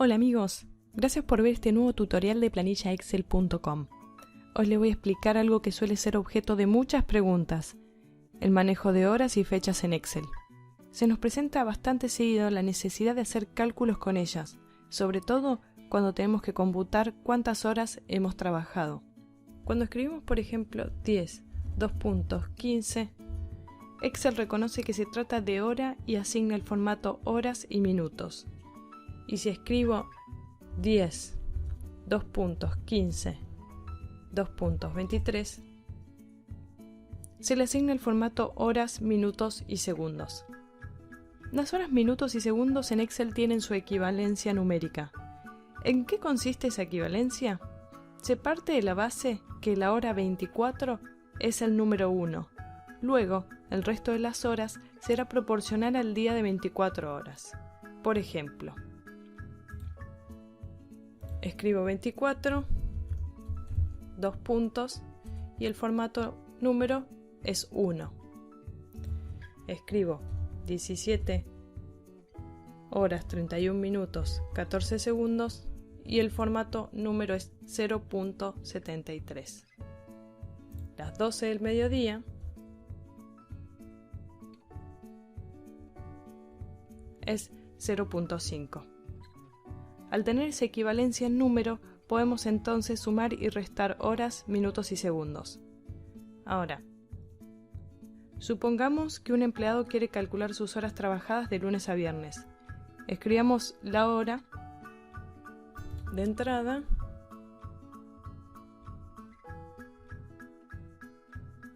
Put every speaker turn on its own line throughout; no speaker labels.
Hola amigos, gracias por ver este nuevo tutorial de planillaexcel.com. Hoy les voy a explicar algo que suele ser objeto de muchas preguntas, el manejo de horas y fechas en Excel. Se nos presenta bastante seguido la necesidad de hacer cálculos con ellas, sobre todo cuando tenemos que computar cuántas horas hemos trabajado. Cuando escribimos por ejemplo 10, 2.15, Excel reconoce que se trata de hora y asigna el formato horas y minutos. Y si escribo 10, 2.15, 2.23, se le asigna el formato horas, minutos y segundos. Las horas, minutos y segundos en Excel tienen su equivalencia numérica. ¿En qué consiste esa equivalencia? Se parte de la base que la hora 24 es el número 1. Luego, el resto de las horas será proporcional al día de 24 horas. Por ejemplo, escribo 24, 2 puntos y el formato número es 1. Escribo 17 horas 31 minutos 14 segundos y el formato número es 0.73. Las 12 del mediodía es 0.5. Al tener esa equivalencia en número, podemos entonces sumar y restar horas, minutos y segundos. Ahora, supongamos que un empleado quiere calcular sus horas trabajadas de lunes a viernes. Escribamos la hora de entrada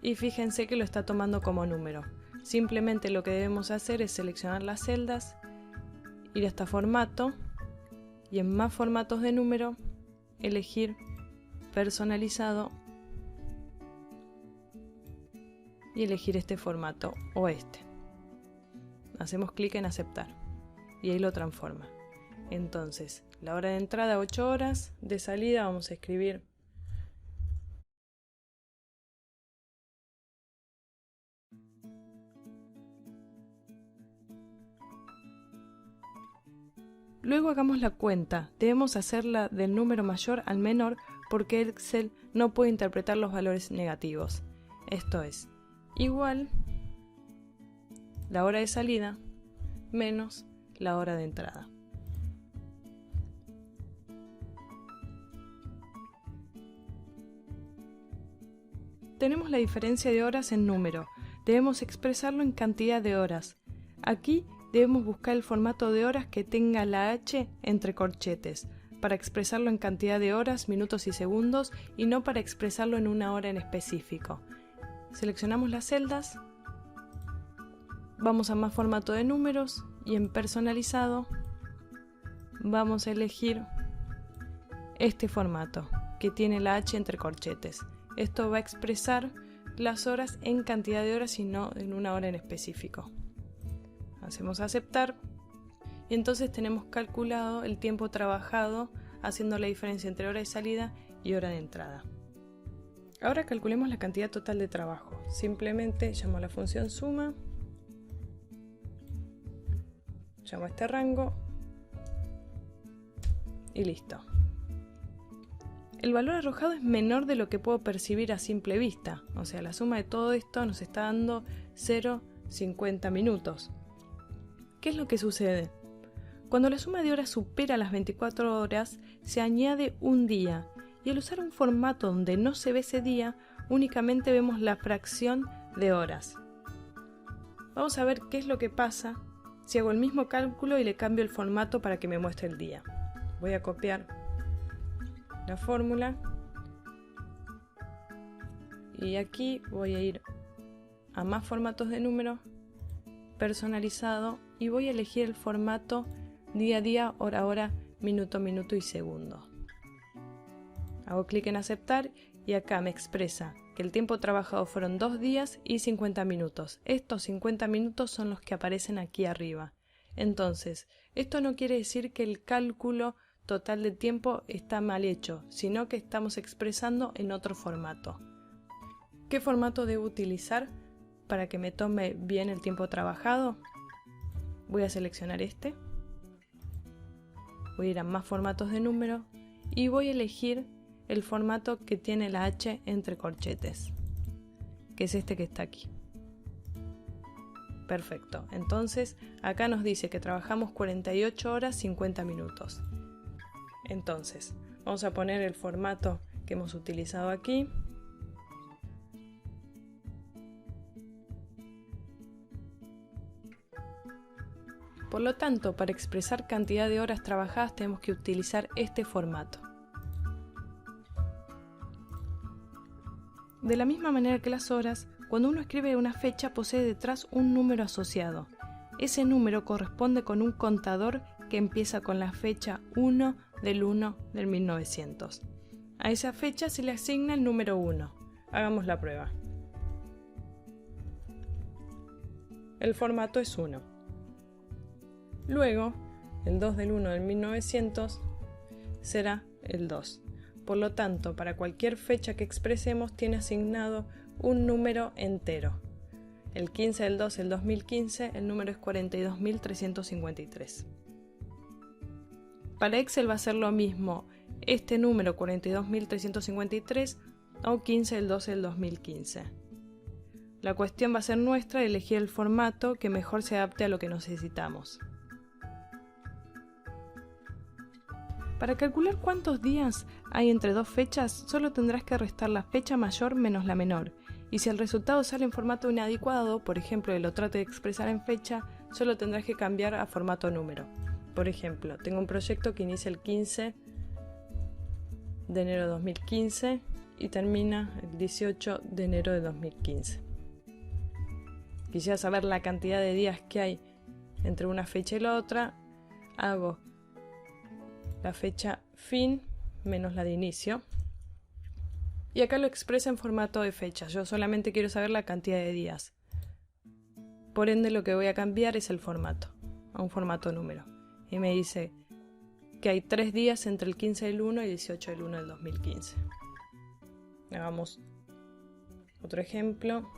y fíjense que lo está tomando como número. Simplemente lo que debemos hacer es seleccionar las celdas, ir hasta formato y en más formatos de número elegir personalizado y elegir este formato o este. Hacemos clic en aceptar y ahí lo transforma. Entonces, la hora de entrada 8 horas, de salida vamos a escribir Luego hagamos la cuenta, debemos hacerla del número mayor al menor porque Excel no puede interpretar los valores negativos. Esto es, igual la hora de salida menos la hora de entrada. Tenemos la diferencia de horas en número, debemos expresarlo en cantidad de horas. Aquí debemos buscar el formato de horas que tenga la H entre corchetes, para expresarlo en cantidad de horas, minutos y segundos y no para expresarlo en una hora en específico. Seleccionamos las celdas, vamos a más formato de números y en personalizado vamos a elegir este formato que tiene la H entre corchetes. Esto va a expresar las horas en cantidad de horas y no en una hora en específico. Hacemos aceptar y entonces tenemos calculado el tiempo trabajado haciendo la diferencia entre hora de salida y hora de entrada. Ahora calculemos la cantidad total de trabajo. Simplemente llamo a la función suma, llamo a este rango y listo. El valor arrojado es menor de lo que puedo percibir a simple vista, o sea, la suma de todo esto nos está dando 0,50 minutos. ¿Qué es lo que sucede? Cuando la suma de horas supera las 24 horas, se añade un día, y al usar un formato donde no se ve ese día, únicamente vemos la fracción de horas. Vamos a ver qué es lo que pasa si hago el mismo cálculo y le cambio el formato para que me muestre el día. Voy a copiar la fórmula y aquí voy a ir a más formatos de números, personalizado y voy a elegir el formato día a día, hora a hora, minuto a minuto y segundo. Hago clic en aceptar y acá me expresa que el tiempo trabajado fueron 2 días y 50 minutos. Estos 50 minutos son los que aparecen aquí arriba. Entonces, esto no quiere decir que el cálculo total de tiempo está mal hecho, sino que estamos expresando en otro formato. ¿Qué formato debo utilizar para que me tome bien el tiempo trabajado? Voy a seleccionar este voy a ir a más formatos de número y voy a elegir el formato que tiene la H entre corchetes, que es este que está aquí. Perfecto, entonces acá nos dice que trabajamos 48 horas 50 minutos. Entonces, vamos a poner el formato que hemos utilizado aquí. Por lo tanto, para expresar cantidad de horas trabajadas tenemos que utilizar este formato. De la misma manera que las horas, cuando uno escribe una fecha posee detrás un número asociado. Ese número corresponde con un contador que empieza con la fecha 1 del 1900. A esa fecha se le asigna el número 1. Hagamos la prueba. El formato es 1. Luego, el 2 del 1 del 1900 será el 2. Por lo tanto, para cualquier fecha que expresemos tiene asignado un número entero. El 15 del 2 del 2015, el número es 42.353. Para Excel va a ser lo mismo este número 42.353 o 15 del 2 del 2015. La cuestión va a ser nuestra de elegir el formato que mejor se adapte a lo que necesitamos. Para calcular cuántos días hay entre dos fechas, solo tendrás que restar la fecha mayor menos la menor, y si el resultado sale en formato inadecuado, por ejemplo, y lo trate de expresar en fecha, solo tendrás que cambiar a formato número. Por ejemplo, tengo un proyecto que inicia el 15 de enero de 2015 y termina el 18 de enero de 2015. Quisiera saber la cantidad de días que hay entre una fecha y la otra, hago la fecha fin menos la de inicio. Y acá lo expresa en formato de fechas. Yo solamente quiero saber la cantidad de días. Por ende, lo que voy a cambiar es el formato, a un formato número. Y me dice que hay 3 días entre el 15 del 1 y 18 del 1 del 2015. Hagamos otro ejemplo.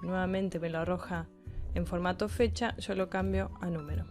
Nuevamente me lo arroja en formato fecha, yo lo cambio a número.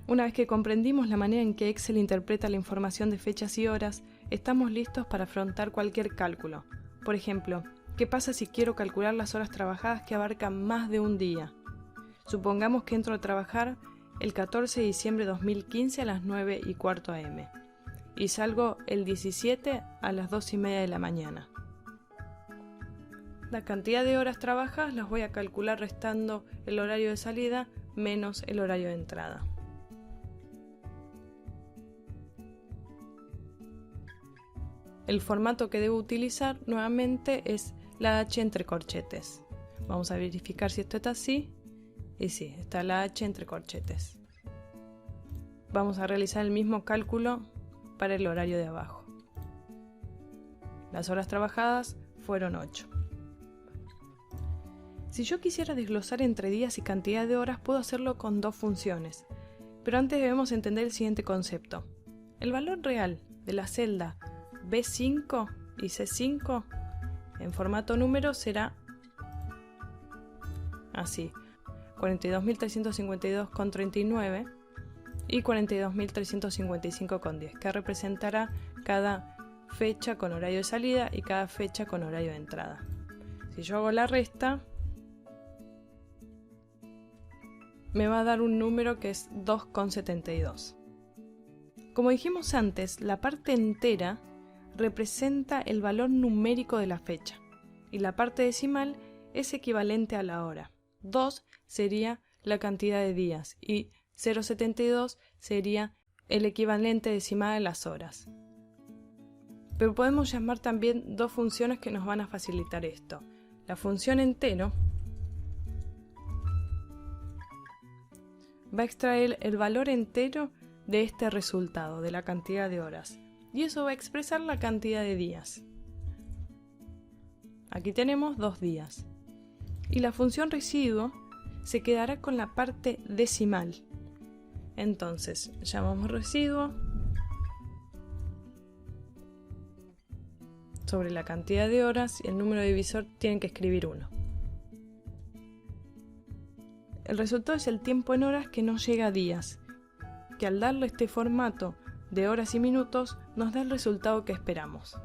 Una vez que comprendimos la manera en que Excel interpreta la información de fechas y horas, estamos listos para afrontar cualquier cálculo. Por ejemplo, ¿qué pasa si quiero calcular las horas trabajadas que abarcan más de un día? Supongamos que entro a trabajar el 14 de diciembre de 2015 a las 9:15 am y salgo el 17 a las 2:30 de la mañana. La cantidad de horas trabajadas las voy a calcular restando el horario de salida menos el horario de entrada. El formato que debo utilizar nuevamente es la H entre corchetes. Vamos a verificar si esto está así. Y sí, está la H entre corchetes. Vamos a realizar el mismo cálculo para el horario de abajo. Las horas trabajadas fueron 8. Si yo quisiera desglosar entre días y cantidad de horas, puedo hacerlo con dos funciones. Pero antes debemos entender el siguiente concepto. El valor real de la celda B5 y C5 en formato número será así: 42.352,39 y 42.355,10, que representará cada fecha con horario de salida y cada fecha con horario de entrada. Si yo hago la resta, me va a dar un número que es 2,72. Como dijimos antes, la parte entera representa el valor numérico de la fecha y la parte decimal es equivalente a la hora. 2 sería la cantidad de días y 0,72 sería el equivalente decimal de las horas. Pero podemos llamar también dos funciones que nos van a facilitar esto. La función entero va a extraer el valor entero de este resultado, de la cantidad de horas, y eso va a expresar la cantidad de días. Aquí tenemos 2 días. Y la función residuo se quedará con la parte decimal. Entonces, llamamos residuo sobre la cantidad de horas y el número divisor tienen que escribir 1. El resultado es el tiempo en horas que no llega a días, que al darle este formato de horas y minutos nos da el resultado que esperamos.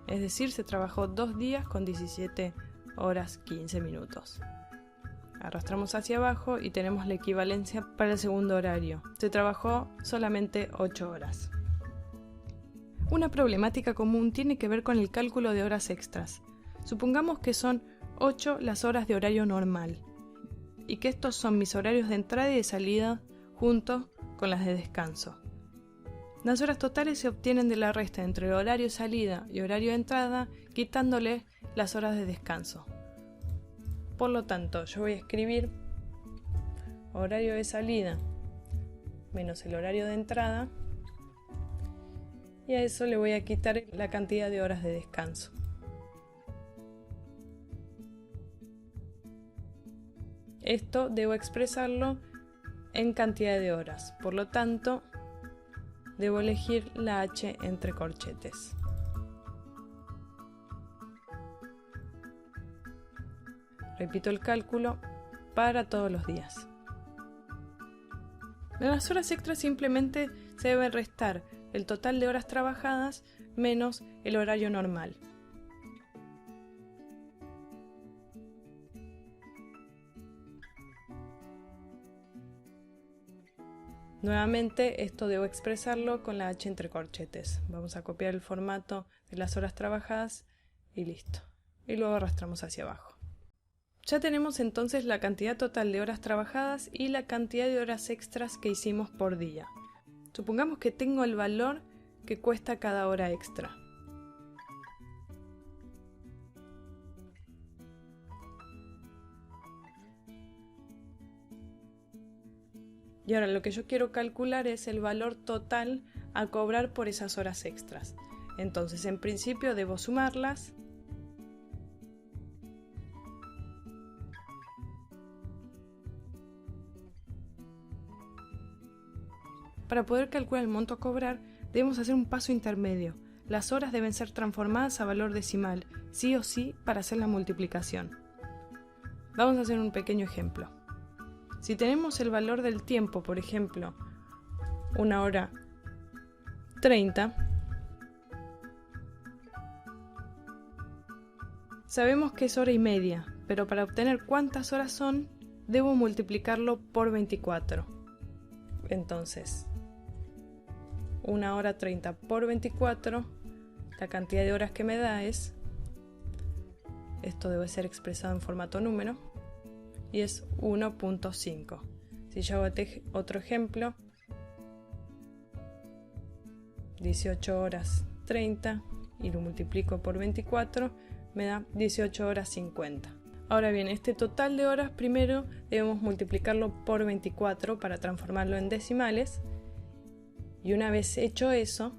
Es decir, se trabajó 2 días con 17 horas 15 minutos. Arrastramos hacia abajo y tenemos la equivalencia para el segundo horario. Se trabajó solamente 8 horas. Una problemática común tiene que ver con el cálculo de horas extras. Supongamos que son 8 las horas de horario normal y que estos son mis horarios de entrada y de salida juntos con las de descanso. Las horas totales se obtienen de la resta entre el horario de salida y horario de entrada, quitándole las horas de descanso. Por lo tanto, yo voy a escribir horario de salida menos el horario de entrada y a eso le voy a quitar la cantidad de horas de descanso. Esto debo expresarlo en cantidad de horas, por lo tanto debo elegir la H entre corchetes. Repito el cálculo para todos los días. En las horas extras simplemente se debe restar el total de horas trabajadas menos el horario normal. Nuevamente esto debo expresarlo con la H entre corchetes. Vamos a copiar el formato de las horas trabajadas y listo. Y luego arrastramos hacia abajo. Ya tenemos entonces la cantidad total de horas trabajadas y la cantidad de horas extras que hicimos por día. Supongamos que tengo el valor que cuesta cada hora extra. Y ahora lo que yo quiero calcular es el valor total a cobrar por esas horas extras. Entonces, en principio debo sumarlas. Para poder calcular el monto a cobrar, debemos hacer un paso intermedio. Las horas deben ser transformadas a valor decimal, sí o sí, para hacer la multiplicación. Vamos a hacer un pequeño ejemplo. Si tenemos el valor del tiempo, por ejemplo, 1 hora 30, sabemos que es hora y media, pero para obtener cuántas horas son, debo multiplicarlo por 24. Entonces, 1 hora 30 por 24, la cantidad de horas que me da es, esto debe ser expresado en formato número, y es 1.5. Si yo hago otro ejemplo, 18 horas 30 y lo multiplico por 24, me da 18 horas 50. Ahora bien, este total de horas primero debemos multiplicarlo por 24 para transformarlo en decimales, y una vez hecho eso,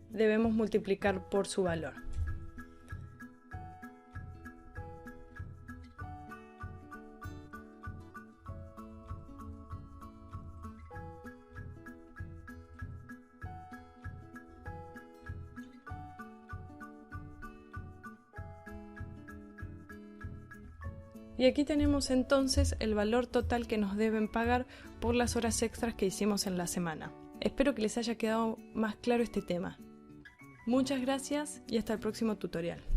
debemos multiplicar por su valor. Y aquí tenemos entonces el valor total que nos deben pagar por las horas extras que hicimos en la semana. Espero que les haya quedado más claro este tema. Muchas gracias y hasta el próximo tutorial.